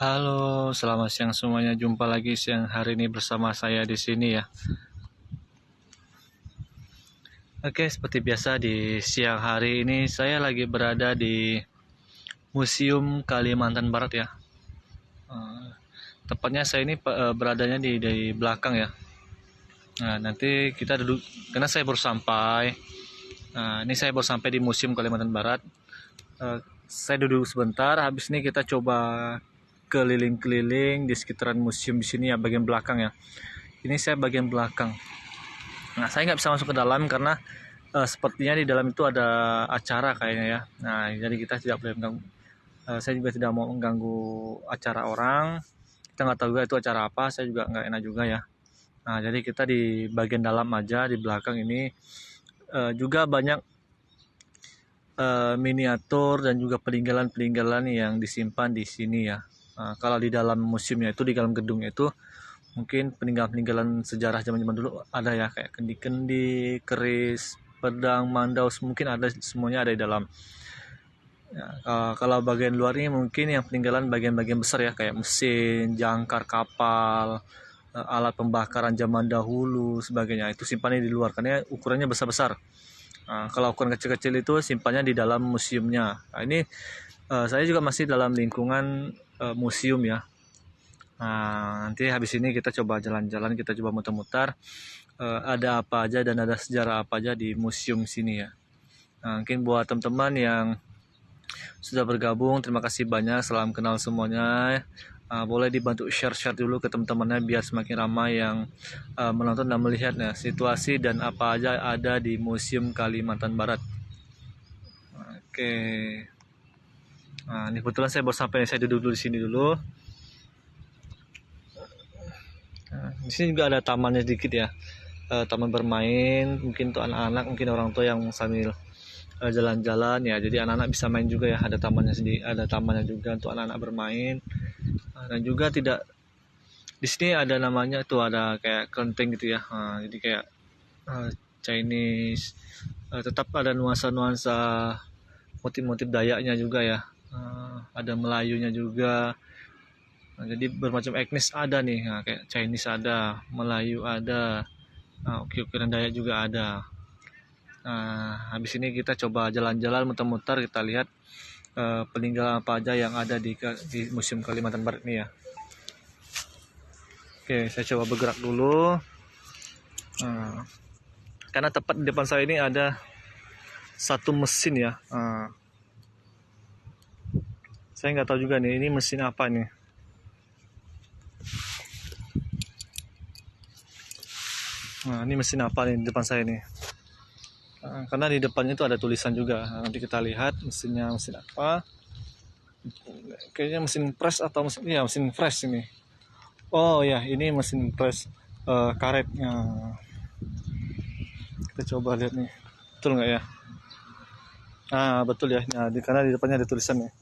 Halo, selamat siang semuanya. Jumpa lagi siang hari ini bersama saya di sini ya. Oke, seperti biasa di siang hari ini saya lagi berada di Museum Kalimantan Barat ya. Eh, Tepatnya saya ini beradanya di belakang ya. Nah, nanti kita duduk karena saya baru sampai. Nah, ini saya baru sampai di Museum Kalimantan Barat. Saya duduk sebentar, habis ini kita coba keliling-keliling di sekitaran museum di sini ya, bagian belakang ya. Ini saya bagian belakang. Nah, saya nggak bisa masuk ke dalam karena sepertinya di dalam itu ada acara kayaknya ya. Nah, jadi kita tidak boleh mengganggu. Saya juga tidak mau mengganggu acara orang. Kita nggak tahu juga itu acara apa. Saya juga nggak enak juga ya. Nah, jadi kita di bagian dalam aja di belakang ini juga banyak miniatur dan juga peninggalan-peninggalan yang disimpan di sini ya. Kalau di dalam museumnya itu di dalam gedungnya itu mungkin peninggalan-peninggalan sejarah zaman-zaman dulu ada ya, kayak kendi-kendi, keris, pedang, mandaus, mungkin ada, semuanya ada di dalam. Ya, kalau bagian luar ini mungkin yang peninggalan bagian-bagian besar ya, kayak mesin, jangkar kapal, alat pembakaran zaman dahulu, sebagainya. Itu simpannya di luar karena ukurannya besar-besar. Kalau ukuran kecil-kecil itu simpannya di dalam museumnya. Nah, ini saya juga masih dalam lingkungan museum ya. Nah, nanti habis ini kita coba jalan-jalan, kita coba muter-muter. Ada apa aja dan ada sejarah apa aja di museum sini ya. Nah, mungkin buat teman-teman yang sudah bergabung, terima kasih banyak. Salam kenal semuanya. Boleh dibantu share-share dulu ke teman-temannya biar semakin ramai yang menonton dan melihat ya, situasi dan apa aja ada di Museum Kalimantan Barat. Oke. Nah, ini kebetulan saya baru sampai, saya duduk dulu di sini dulu. Nah, di sini juga ada tamannya sedikit ya. Taman bermain mungkin untuk anak-anak, mungkin orang tua yang sambil jalan-jalan ya, jadi anak-anak bisa main juga ya, ada tamannya sendiri, ada tamannya juga untuk anak-anak bermain. Dan juga tidak, di sini ada namanya tuh, ada kayak kelenteng gitu ya. Jadi kayak Chinese, tetap ada nuansa-nuansa motif-motif Dayaknya juga ya. Ada Melayunya juga. Jadi bermacam etnis ada nih, kayak Chinese ada, Melayu ada, ukiran Dayak juga ada. Nah, habis ini kita coba jalan-jalan, muter-muter, kita lihat peninggalan apa aja yang ada di Museum Kalimantan Barat ini ya. Oke, saya coba bergerak dulu. Karena tepat di depan saya ini ada satu mesin ya. Saya nggak tahu juga nih, ini mesin apa nih. Nah, ini mesin apa nih di depan saya nih. Karena di depannya itu ada tulisan juga. Nanti kita lihat mesinnya mesin apa. Kayaknya mesin press atau mesin press ini. Oh ya, ini mesin press karetnya. Kita coba lihat nih, betul nggak ya? Betul ya. Nah, karena di depannya ada tulisan nih.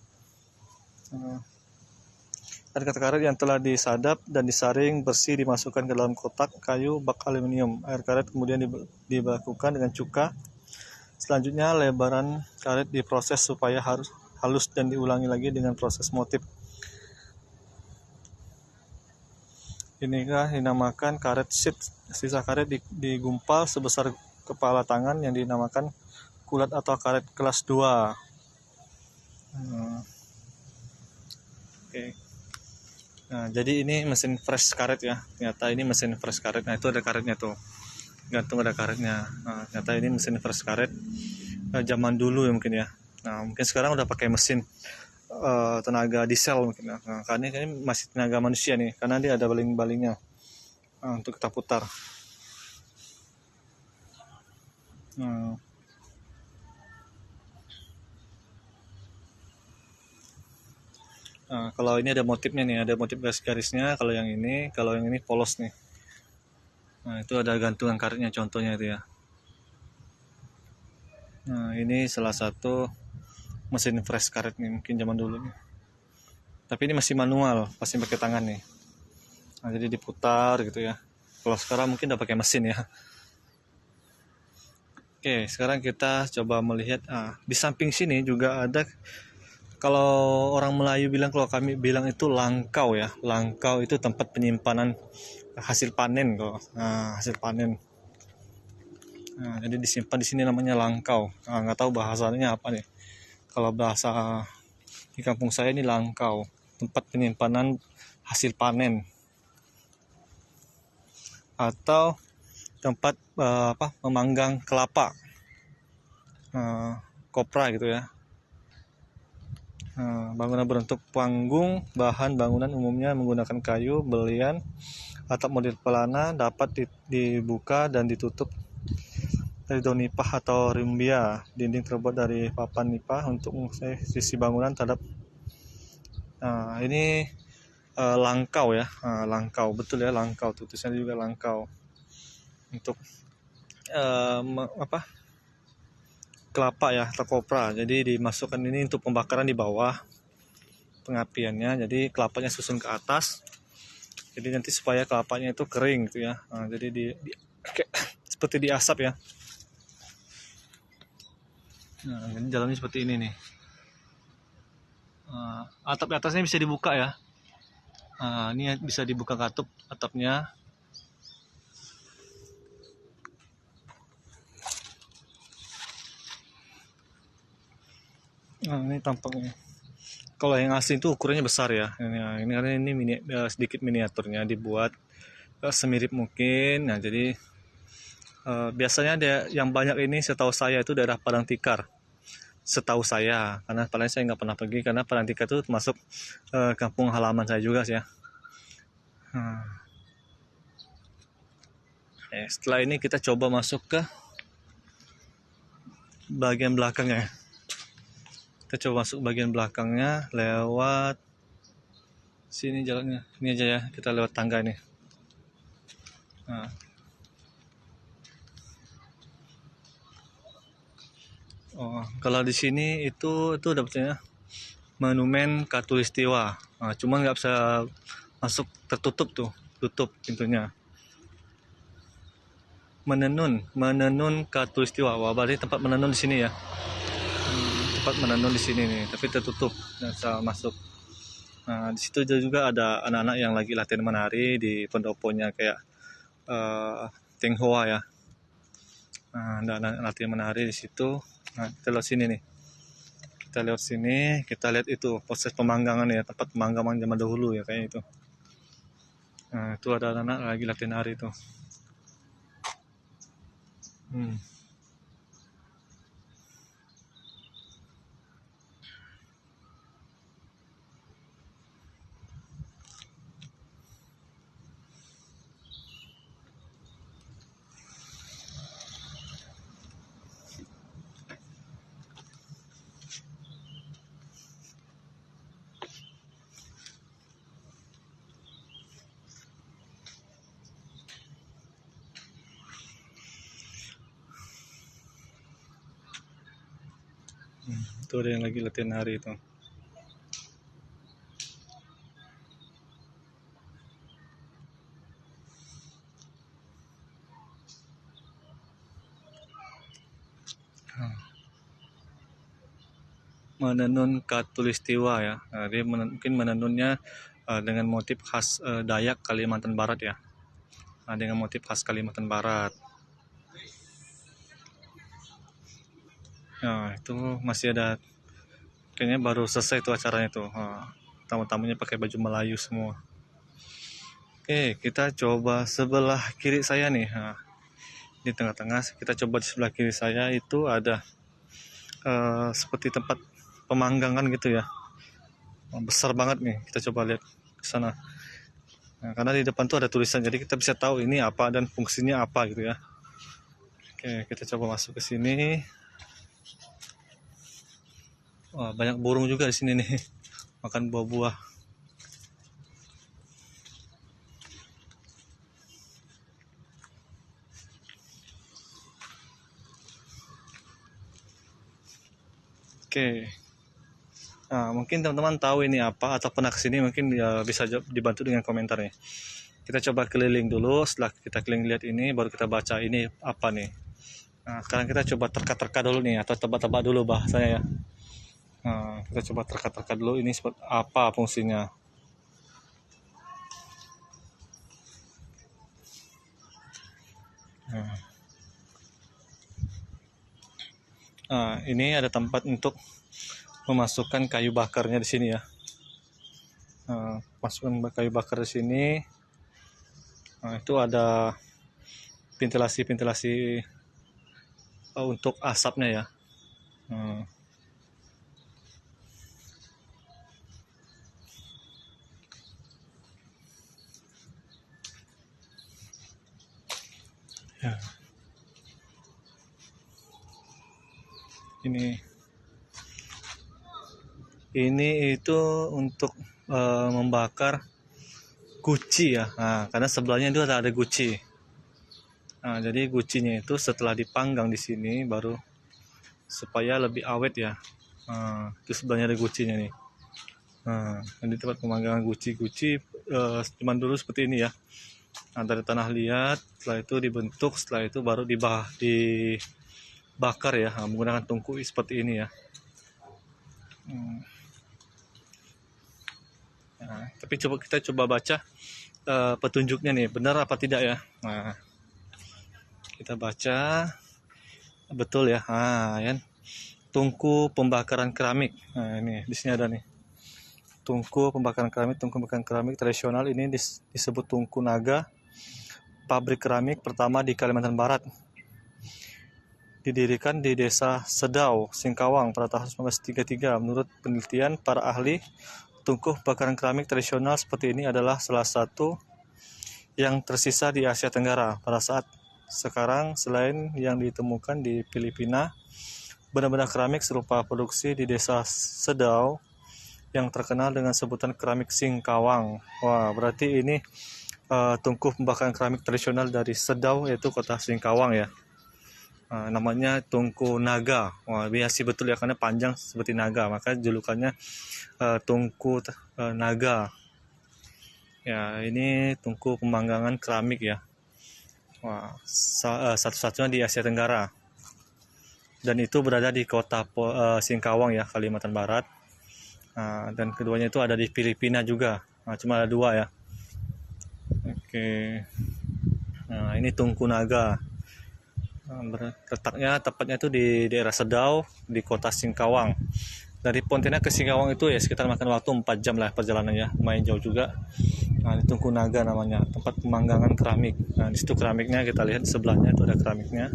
Ada kata karet yang telah disadap dan disaring bersih dimasukkan ke dalam kotak kayu bak aluminium. Air karet kemudian dibakukan dengan cuka. Selanjutnya lebaran karet diproses supaya halus dan diulangi lagi dengan proses motif. Inikah dinamakan karet sheet. Sisa karet digumpal sebesar kepala tangan yang dinamakan kulat atau karet kelas 2. Oke. Nah, jadi ini mesin fresh karet ya. Ternyata ini mesin fresh karet. Nah, itu ada karetnya tuh. Gantung ada karetnya. Nah, ternyata ini mesin fresh karet zaman dulu ya mungkin ya. Nah, mungkin sekarang udah pakai mesin tenaga diesel mungkin. Nah, karena ini masih tenaga manusia nih, karena dia ada baling-balingnya untuk kita putar. Kalau ini ada motifnya nih, ada motif garis-garisnya. Kalau yang ini polos nih. Nah, itu ada gantungan karetnya contohnya itu ya. Nah, ini salah satu mesin fresh karet nih, mungkin zaman dulu nih. Tapi ini masih manual, pasti pakai tangan nih. Nah, jadi diputar gitu ya. Kalau sekarang mungkin udah pakai mesin ya. Oke, sekarang kita coba melihat. Di samping sini juga ada Kalau orang Melayu bilang, kalau kami bilang itu langkau ya. Langkau itu tempat penyimpanan hasil panen kok. Nah, hasil panen. Nah, jadi disimpan di sini namanya langkau. Nah, nggak tahu bahasanya apa nih. Kalau bahasa di kampung saya ini langkau, tempat penyimpanan hasil panen atau tempat memanggang kelapa, kopra gitu ya. Bangunan berbentuk panggung, bahan bangunan umumnya menggunakan kayu, belian, atap model pelana, dapat dibuka dan ditutup dari daun nipah atau rimbia. Dinding terbuat dari papan nipah untuk sisi bangunan terhadap. Ini langkau ya, langkau betul ya, langkau, tulisannya juga langkau untuk kelapa ya atau kopra. Jadi dimasukkan ini untuk pembakaran di bawah pengapiannya, jadi kelapanya susun ke atas, jadi nanti supaya kelapanya itu kering gitu ya. Jadi seperti diasap ya. Nah, ini jalannya seperti ini nih. Atap di atasnya bisa dibuka ya. Ini bisa dibuka katup atapnya. Ini tampaknya. Kalau yang asli itu ukurannya besar ya. Ini karena ini sedikit miniaturnya dibuat semirip mungkin. Nah, jadi biasanya ada yang banyak ini, setahu saya itu daerah Padang Tikar. Setahu saya, karena paling saya nggak pernah pergi, karena Padang Tikar itu termasuk kampung halaman saya juga sih ya. Setelah ini kita coba masuk ke bagian belakangnya. Kita coba masuk bagian belakangnya lewat sini jalannya. Ini aja ya, kita lewat tangga ini. Kalau di sini itu dapatnya monumen Katulistiwa. Cuman nggak bisa masuk, tertutup tuh, tutup pintunya. Menenun Katulistiwa. Wah, berarti tempat menenun di sini ya. Tempat menenun di sini nih, tapi tertutup, nggak bisa masuk. Nah, di situ juga ada anak-anak yang lagi latihan menari di pendoponya kayak Tionghoa ya. Ada anak latihan menari di situ. Nah, kita lewat sini nih. Kita lewat sini, kita lihat itu proses pemanggangan ya, tempat pemanggangan zaman dahulu ya kayak itu. Nah, itu ada anak lagi latihan nari itu. Itu ada yang lagi latihan nari itu. Menenun Katulistiwa ya. Dia mungkin menenunnya dengan motif khas Dayak Kalimantan Barat ya. Dengan motif khas Kalimantan Barat. Nah, itu masih ada, kayaknya baru selesai tuh acaranya tuh. Tamu-tamunya pakai baju Melayu semua. Oke, kita coba sebelah kiri saya nih. Di tengah-tengah, kita coba di sebelah kiri saya itu ada seperti tempat pemanggangan gitu ya. Besar banget nih, kita coba lihat ke sana. Nah, karena di depan tuh ada tulisan, jadi kita bisa tahu ini apa dan fungsinya apa gitu ya. Oke, kita coba masuk ke sini. Wah, banyak burung juga di sini nih, makan buah-buah. Oke. Nah, mungkin teman-teman tahu ini apa atau pernah kesini, mungkin bisa dibantu dengan komentarnya. Kita coba keliling dulu, setelah kita keliling lihat ini, baru kita baca ini apa nih. Nah, sekarang kita coba terka-terka dulu nih, atau tebak-tebak dulu bahasanya ya. Nah, kita coba terka-terka dulu ini seperti apa fungsinya. Nah, ini ada tempat untuk memasukkan kayu bakarnya di sini ya. Nah, masukkan kayu bakar di sini. Nah, itu ada ventilasi untuk asapnya ya. Nah, ya. Ini itu untuk membakar guci ya. Nah, karena sebelahnya itu ada guci. Nah, jadi gucinya itu setelah dipanggang di sini baru supaya lebih awet ya. Nah, itu sebelahnya ada gucinya nih. Nah, ini tempat pemanggangan guci cuman dulu seperti ini ya. Nah, dari tanah liat, setelah itu dibentuk, setelah itu baru dibakar ya, menggunakan tungku seperti ini ya. Nah, tapi kita coba baca petunjuknya nih, benar apa tidak ya. Nah, kita baca betul ya. Nah, ya. Tungku pembakaran keramik. Nah, ini di sini ada nih. Tungku pembakaran keramik tradisional ini disebut Tungku Naga. Pabrik keramik pertama di Kalimantan Barat. Didirikan di Desa Sedau, Singkawang pada tahun 1933. Menurut penelitian para ahli, tungku pembakaran keramik tradisional seperti ini adalah salah satu yang tersisa di Asia Tenggara pada saat sekarang. Selain yang ditemukan di Filipina, benda-benda keramik serupa produksi di Desa Sedau yang terkenal dengan sebutan keramik Singkawang. Wah, berarti ini tungku pembakaran keramik tradisional dari Sedau, yaitu kota Singkawang ya. Namanya Tungku Naga. Wah, biasa betul ya, karena panjang seperti naga, maka julukannya Tungku Naga. Ya, ini tungku pemanggangan keramik ya. Wah, satu-satunya di Asia Tenggara. Dan itu berada di kota Singkawang ya, Kalimantan Barat. Dan keduanya itu ada di Filipina juga. Cuma ada 2 ya. Oke. Nah, ini Tungku Naga. Letaknya tepatnya itu di daerah Sedau, di kota Singkawang. Dari Pontianak ke Singkawang itu ya sekitar makan waktu 4 jam lah perjalanannya, lumayan jauh juga. Nah, ini Tungku Naga namanya, tempat pemanggangan keramik. Nah, di situ keramiknya kita lihat, di sebelahnya itu ada keramiknya.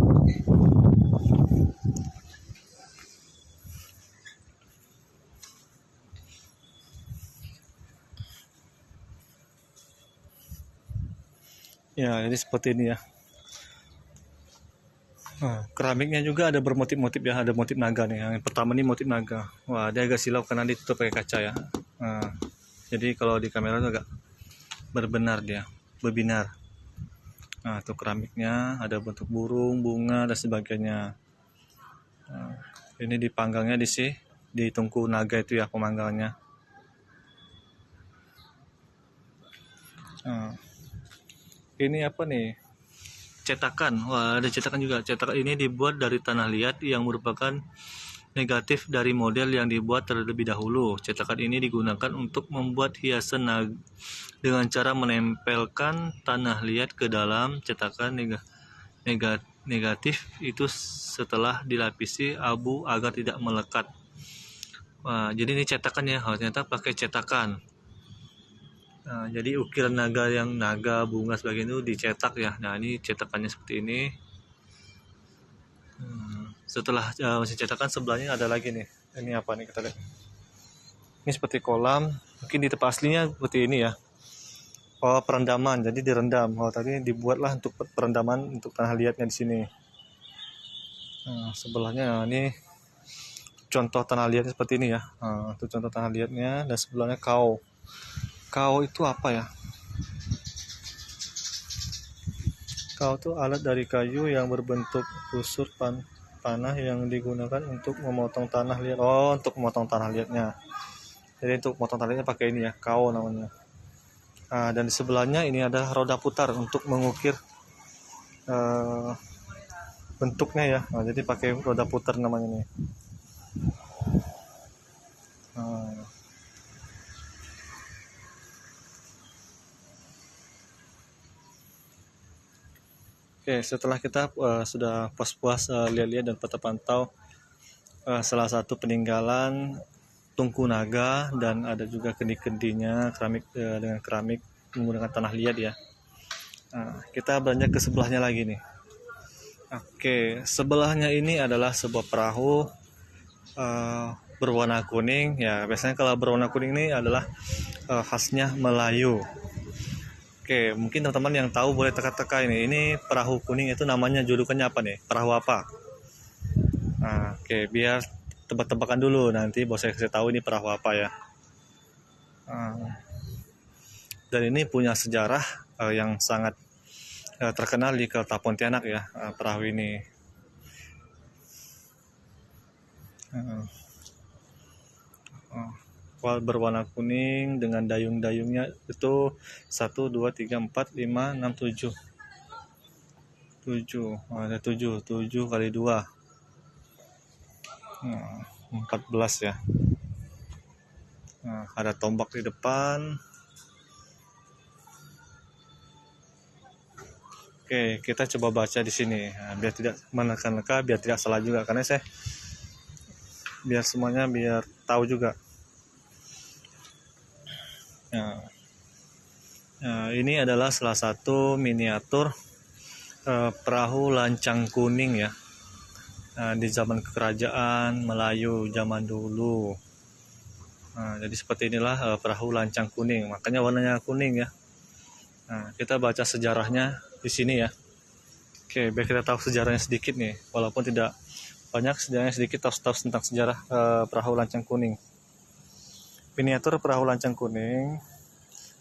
Ya, jadi seperti ini ya. Keramiknya juga ada bermotif-motif ya, ada motif naga nih. Yang pertama ini motif naga. Wah, dia agak silau karena ditutup pakai kaca ya. Jadi kalau di kamera itu agak berbinar. Nah, itu keramiknya ada bentuk burung, bunga dan sebagainya. Ini dipanggangnya di Tungku Naga itu ya, pemanggangannya. Ini apa nih? Cetakan. Wah, ada cetakan juga. Cetakan ini dibuat dari tanah liat yang merupakan negatif dari model yang dibuat terlebih dahulu. Cetakan ini digunakan untuk membuat hiasan dengan cara menempelkan tanah liat ke dalam cetakan negatif itu setelah dilapisi abu agar tidak melekat. Wah, jadi ini cetakan ya. Ternyata pakai cetakan. Nah, jadi ukiran naga, bunga sebagainya itu dicetak ya. Nah, ini cetakannya seperti ini. Setelah mesin cetakan sebelahnya ada lagi nih. Ini apa nih, kita lihat. Ini seperti kolam. Mungkin di tempat aslinya seperti ini ya. Oh, perendaman. Jadi direndam. Oh, tadi dibuatlah untuk perendaman untuk tanah liatnya di sini. Nah, sebelahnya ini contoh tanah liatnya seperti ini ya. Nah, itu contoh tanah liatnya, dan sebelahnya kau. Kau itu apa ya? Kau itu alat dari kayu yang berbentuk busur panah yang digunakan untuk memotong tanah liat. Oh, untuk memotong tanah liatnya. Jadi untuk memotong tanah liatnya pakai ini ya, kau namanya. Dan di sebelahnya ini ada roda putar untuk mengukir bentuknya ya. Nah, jadi pakai roda putar namanya nih. Nah, oke, setelah kita sudah puas-puas lihat-lihat dan pantau salah satu peninggalan Tungku Naga, dan ada juga kendi-kendinya keramik dengan keramik menggunakan tanah liat ya. Nah, kita beranjak ke sebelahnya lagi nih. Oke, sebelahnya ini adalah sebuah perahu berwarna kuning ya. Biasanya kalau berwarna kuning ini adalah khasnya Melayu. Oke, mungkin teman-teman yang tahu boleh teka-teka ini. Ini perahu kuning itu namanya, julukannya apa nih? Perahu apa? Nah, oke, biar tebak-tebakan dulu, nanti bos saya kasih tahu ini perahu apa ya. Dan ini punya sejarah yang sangat terkenal di Kota Pontianak ya, perahu ini. Berwarna kuning dengan dayung-dayungnya itu 1, 2, 3, 4, 5, 6, 7. 7, ada 7 kali 2. 14 ya. Nah, ada tombak di depan. Oke, kita coba baca di sini. Nah, biar tidak menekan-neka, biar tidak salah juga, karena saya biar semuanya biar tahu juga. Nah, ini adalah salah satu miniatur perahu lancang kuning ya. Di zaman kerajaan Melayu zaman dulu. Nah, jadi seperti inilah perahu lancang kuning, makanya warnanya kuning ya. Nah, kita baca sejarahnya di sini ya. Oke, biar kita tahu sejarahnya sedikit nih, walaupun tidak banyak, sejarahnya sedikit, tahu tentang sejarah perahu lancang kuning. Miniatur perahu lancang kuning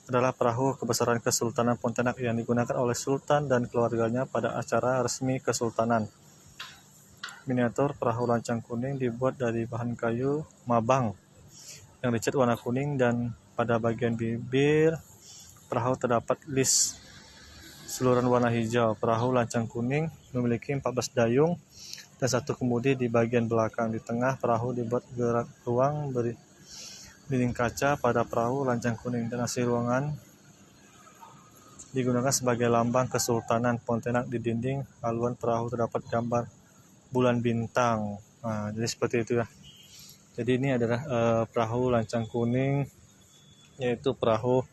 adalah perahu kebesaran Kesultanan Pontianak yang digunakan oleh Sultan dan keluarganya pada acara resmi Kesultanan. Miniatur perahu lancang kuning dibuat dari bahan kayu mabang yang dicat warna kuning, dan pada bagian bibir perahu terdapat list seluruhan warna hijau. Perahu lancang kuning memiliki 14 dayung dan 1 kemudi di bagian belakang. Di tengah perahu dibuat gerak ruang dinding kaca pada perahu lancang kuning, dan hasil ruangan digunakan sebagai lambang Kesultanan Pontianak. Di dinding haluan perahu terdapat gambar bulan bintang. Nah, jadi seperti itu ya. Jadi ini adalah perahu lancang kuning, yaitu perahu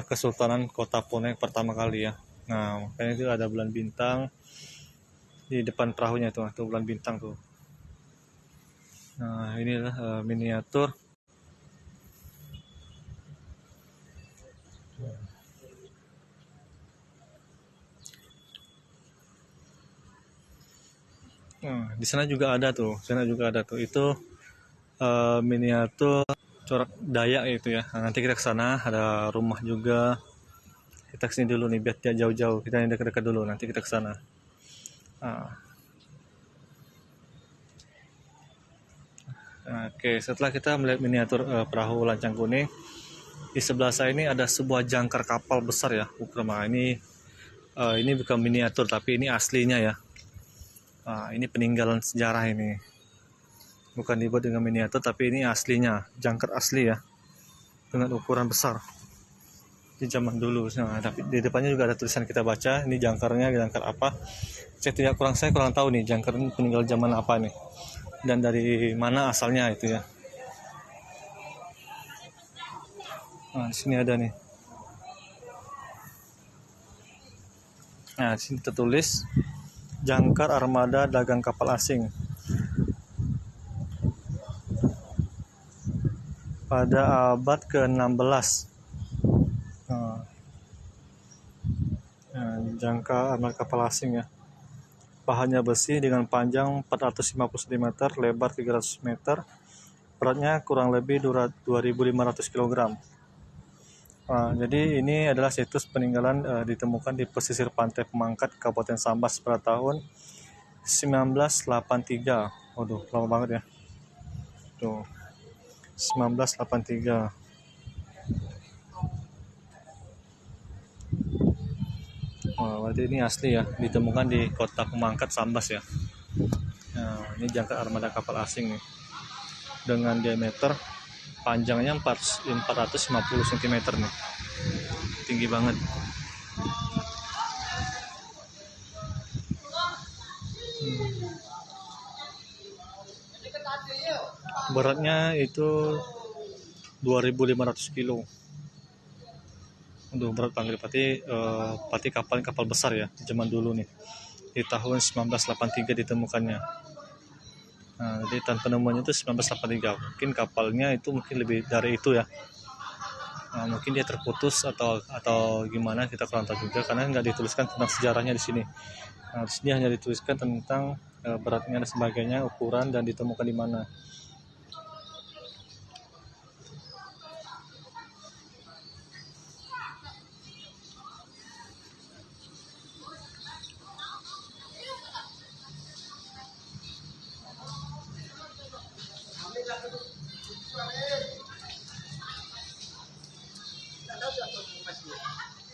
Kesultanan Kota Pontianak pertama kali ya. Nah, makanya itu ada bulan bintang di depan perahunya tuh bulan bintang tuh. Nah, inilah miniatur. Nah, di sana juga ada tuh, itu miniatur corak Dayak itu ya. Nah, nanti kita ke sana, ada rumah juga. Kita kesini dulu nih biar tidak jauh-jauh, kita yang dekat-dekat dulu, nanti kita ke sana. Oke, setelah kita melihat miniatur perahu lancang kuning, di sebelah saya ini ada sebuah jangkar kapal besar ya. Ini bukan miniatur tapi ini aslinya ya. Ini peninggalan sejarah ini. Bukan dibuat dengan miniatur tapi ini aslinya, jangkar asli ya, dengan ukuran besar di zaman dulu. Nah, tapi di depannya juga ada tulisan, kita baca ini jangkarnya, jangkar apa. Saya kurang tahu nih jangkar ini peninggalan zaman apa nih dan dari mana asalnya itu ya. Nah, di sini ada nih. Nah, di sini tertulis jangkar armada dagang kapal asing pada abad ke-16. Jangkar armada kapal asing ya. Bahannya besi dengan panjang 450 cm, lebar 300 meter, beratnya kurang lebih 2.500 kg. Jadi ini adalah situs peninggalan ditemukan di pesisir pantai Pemangkat, Kabupaten Sambas pada tahun 1983. Waduh, lama banget ya. Tuh, 1983. Berarti ini asli ya, ditemukan di Kota Pemangkat, Sambas ya. Nah, ini jangkar armada kapal asing nih, dengan diameter panjangnya 450 cm nih, tinggi banget. Beratnya itu 2.500 kilo. Untuk berat banget, berarti kapal besar ya zaman dulu nih, di tahun 1983 ditemukannya. Nah, jadi tahun penemuannya itu 1983. Mungkin kapalnya itu mungkin lebih dari itu ya. Nah, mungkin dia terputus atau gimana, kita kurang tahu juga karena nggak dituliskan tentang sejarahnya di sini. Nah, di sini hanya dituliskan tentang beratnya dan sebagainya, ukuran dan ditemukan di mana.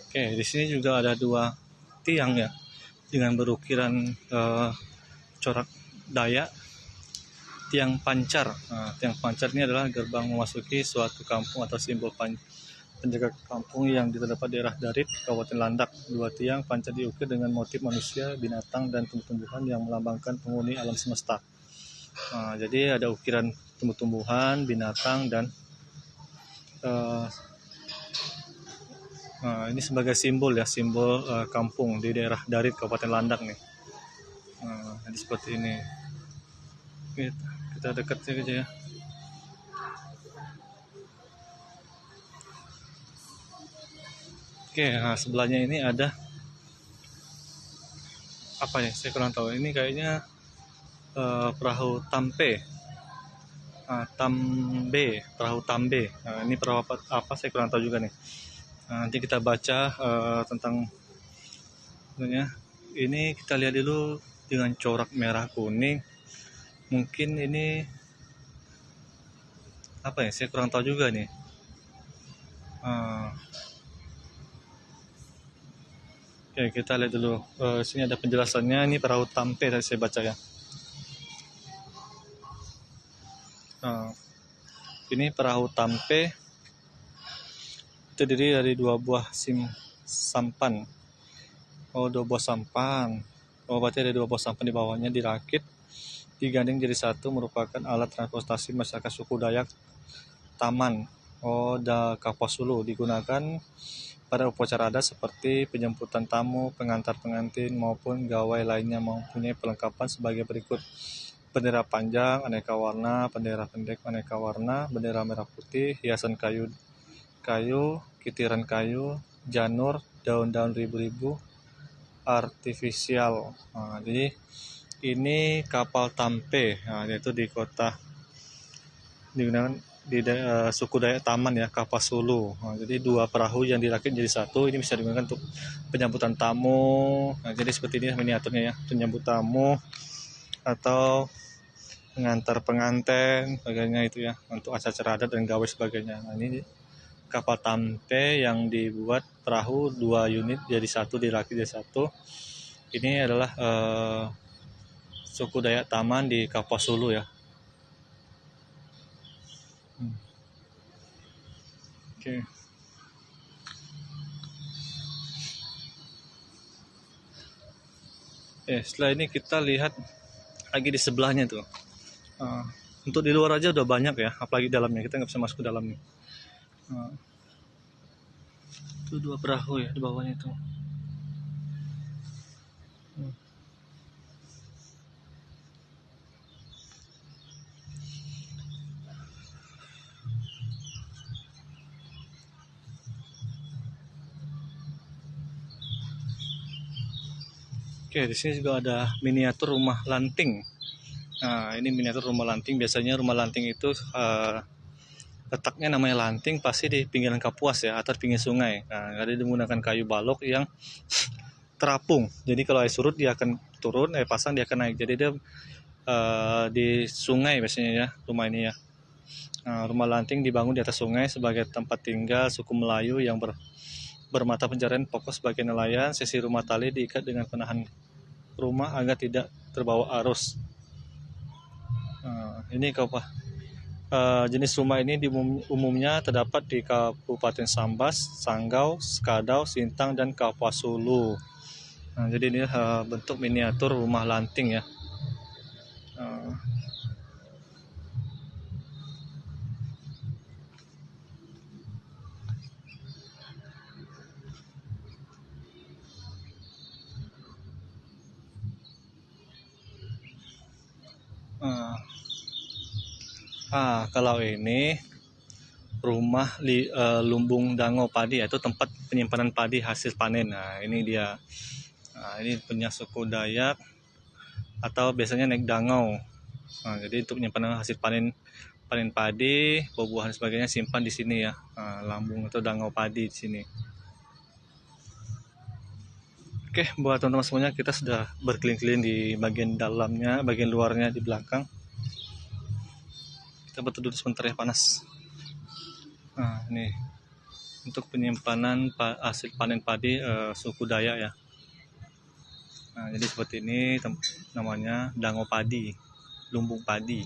Oke, di sini juga ada 2 tiang ya dengan berukiran corak Dayak, tiang pancar. Nah, tiang pancar ini adalah gerbang memasuki suatu kampung atau simbol penjaga kampung yang terdapat daerah Darit, Kabupaten Landak. 2 tiang pancar diukir dengan motif manusia, binatang, dan tumbuh-tumbuhan yang melambangkan penghuni alam semesta. Nah, jadi ada ukiran tumbuh-tumbuhan, binatang, dan nah, ini sebagai simbol ya, simbol kampung di daerah Darit, Kabupaten Landak nih. Nah, jadi seperti ini. Kita dekat saja ya. Oke, nah sebelahnya ini ada apa ya? Saya kurang tahu. Ini kayaknya perahu Tampe. Perahu Tambe. Nah, ini perahu apa? Saya kurang tahu juga nih. Nah, nanti kita baca tentang ini. Kita lihat dulu dengan corak merah kuning. Mungkin ini apa ya? Saya kurang tahu juga nih. Oke, kita lihat dulu. Sini ada penjelasannya. Ini perahu Tampe tadi saya baca ya. Ini perahu Tampe terdiri dari 2 buah sampan. 2 buah sampan. Berarti ada 2 buah sampan di bawahnya dirakit, digandeng jadi satu, merupakan alat transportasi masyarakat suku Dayak Taman. Kapasulu digunakan pada upacara adat seperti penjemputan tamu, pengantar pengantin, maupun gawai lainnya. Mempunyai perlengkapan sebagai berikut: bendera panjang aneka warna, bendera pendek aneka warna, bendera merah putih, hiasan kayu, kitiran kayu, janur, daun-daun ribu-ribu, artifisial. Nah, jadi ini kapal Tampe, yaitu di kota digunakan di suku Dayak Taman ya, Kapasulu. Nah, jadi 2 perahu yang dirakit jadi satu. Ini bisa digunakan untuk penyambutan tamu. Nah, jadi seperti ini miniaturnya ya, penyambut tamu atau mengantar pengantin, sebagainya itu ya, untuk acara adat dan gawe sebagainya. Nah, ini kapal Tampe yang dibuat perahu 2 unit jadi satu, dirakit jadi satu. Ini adalah suku Dayak Taman di Kapasulu ya. Oke. Setelah ini kita lihat lagi di sebelahnya tuh. Untuk di luar aja udah banyak ya, apalagi dalamnya kita nggak bisa masuk ke dalamnya. Itu 2 perahu ya di bawahnya itu. Oke, di sini juga ada miniatur rumah lanting. Nah, ini miniatur rumah lanting. Biasanya rumah lanting itu letaknya namanya lanting pasti di pinggiran kapuas ya, atau pinggir sungai. Nah, ada menggunakan kayu balok yang terapung. Jadi kalau air surut dia akan turun, air pasang dia akan naik. Jadi dia di sungai biasanya ya rumah ini ya. Nah, rumah lanting dibangun di atas sungai sebagai tempat tinggal suku Melayu yang bermata pencarian pokok sebagai nelayan. Sisi rumah tali diikat dengan penahan rumah agar tidak terbawa arus. Ini Jenis rumah ini umumnya terdapat di Kabupaten Sambas, Sanggau, Skadau, Sintang, dan Kapuas Hulu. Nah, jadi ini bentuk miniatur rumah lanting ya. Kalau ini rumah lumbung dango padi, yaitu tempat penyimpanan padi hasil panen. Nah, ini dia. Nah, ini punya suku Dayak atau biasanya naik dangau. Nah, jadi untuk penyimpanan hasil panen padi, buah-buahan sebagainya simpan di sini ya. Nah, lambung atau dangau padi di sini. Oke, buat teman-teman semuanya, kita sudah berkeliling-keliling di bagian dalamnya, bagian luarnya di belakang. Kita berteduh sebentar ya, panas. Nah, ini untuk penyimpanan hasil panen padi suku Dayak ya. Nah, jadi seperti ini namanya dango padi, lumbung padi.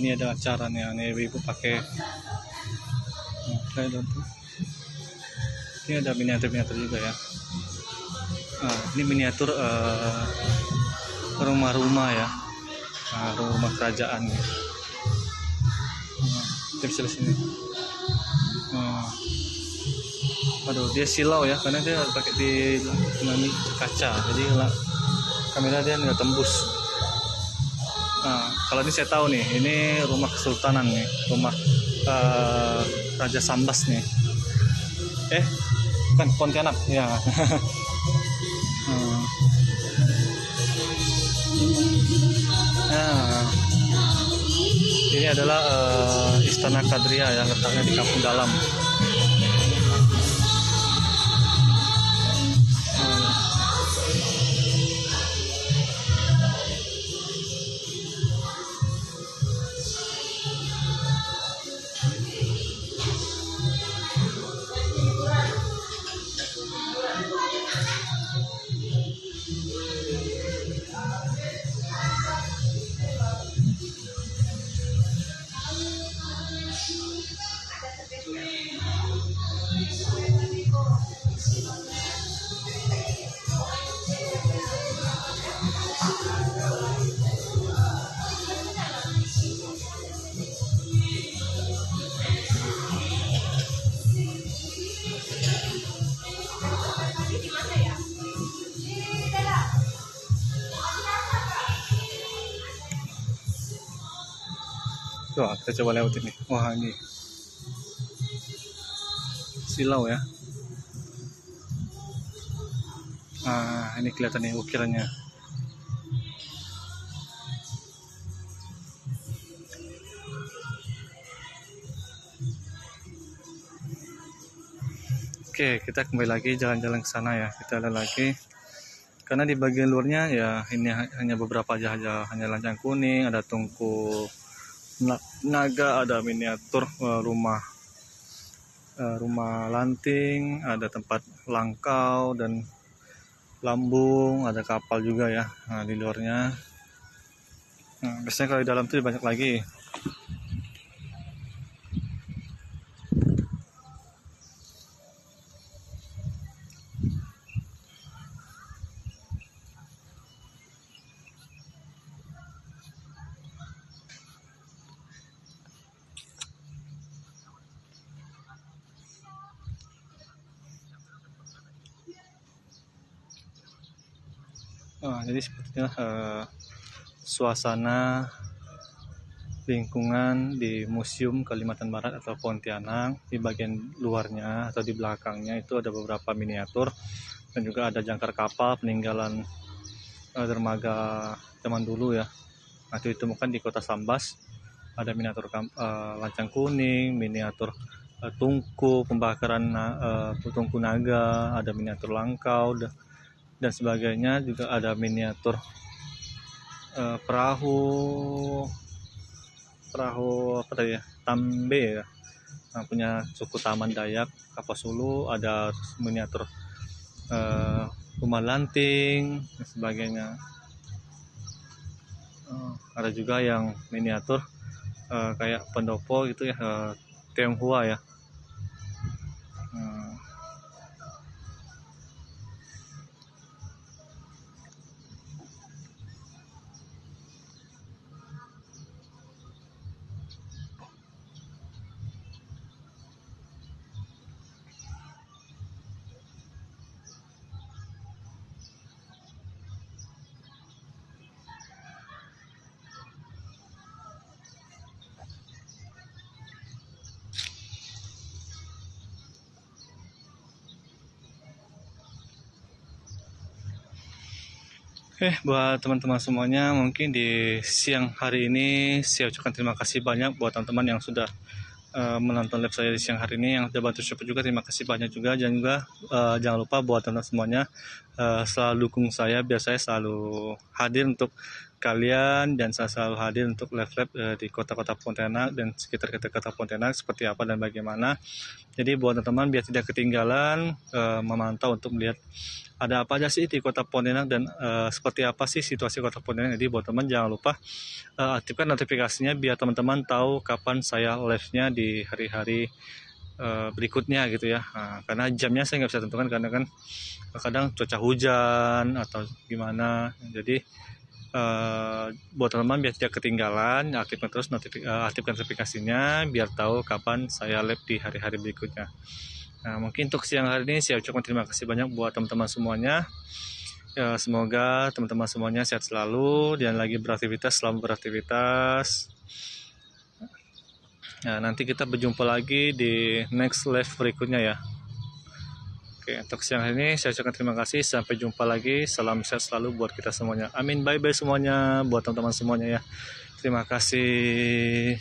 Ini ada acaranya, nih ibu pakai ini ada miniatur juga ya. Ini miniatur rumah-rumah ya, rumah kerajaan ya. Kita bisa lihat sini. Aduh, dia silau ya, karena dia pakai di kaca, jadi kamera dia nggak tembus. Kalau ini saya tahu nih, ini rumah kesultanan nih, rumah Raja Sambas nih. Bukan, Pontianak ya. Ini adalah Istana Kadria yang letaknya di Kampung Dalam. Coba kita coba lewat ini. Wah, ini silau ya. Ini kelihatan nih ukirannya. Oke, kita kembali lagi jalan-jalan ke sana ya. Kita lihat lagi. Karena di bagian luarnya ya ini hanya beberapa aja, hanya lancang kuning, ada tungku naga, ada miniatur rumah lanting, ada tempat langkau dan lambung, ada kapal juga ya. Nah, di luarnya. Nah, biasanya kalau di dalam tuh banyak lagi. Jadi sepertinya suasana lingkungan di Museum Kalimantan Barat atau Pontianak. Di bagian luarnya atau di belakangnya itu ada beberapa miniatur dan juga ada jangkar kapal peninggalan dermaga zaman dulu ya. Nah, itu ditemukan di Kota Sambas. Ada miniatur lancang kuning, miniatur tungku pembakaran tungku naga, ada miniatur langkau dan sebagainya. Juga ada miniatur perahu apa tadi ya, Tambe ya, punya suku Taman Dayak Kapasulu. Ada miniatur rumah lanting dan sebagainya. Ada juga yang miniatur kayak pendopo gitu ya, Tionghoa ya. Buat teman-teman semuanya, mungkin di siang hari ini saya ucapkan terima kasih banyak buat teman-teman yang sudah menonton live saya di siang hari ini, yang sudah bantu support juga, terima kasih banyak juga. Dan juga jangan lupa buat teman-teman semuanya selalu dukung saya biar saya selalu hadir untuk kalian, dan saya selalu hadir untuk live di kota-kota Pontianak dan sekitar kota Pontianak seperti apa dan bagaimana. Jadi buat teman-teman biar tidak ketinggalan memantau untuk melihat ada apa aja sih di kota Pontianak dan seperti apa sih situasi kota Pontianak. Jadi buat teman jangan lupa aktifkan notifikasinya biar teman-teman tahu kapan saya live-nya di hari-hari berikutnya gitu ya. Karena jamnya saya nggak bisa tentukan karena kan kadang cuaca hujan atau gimana. Jadi buat teman-teman biar tidak ketinggalan, aktifkan terus aktifkan notifikasinya biar tahu kapan saya live di hari-hari berikutnya. Nah, mungkin untuk siang hari ini saya ucapkan terima kasih banyak buat teman-teman semuanya. Semoga teman-teman semuanya sehat selalu dan lagi beraktivitas, selamat beraktivitas. Nah, nanti kita berjumpa lagi di next live berikutnya ya. Oke, untuk siang hari ini saya ucapkan terima kasih. Sampai jumpa lagi. Salam sehat selalu buat kita semuanya. Amin. Bye-bye semuanya buat teman-teman semuanya ya. Terima kasih.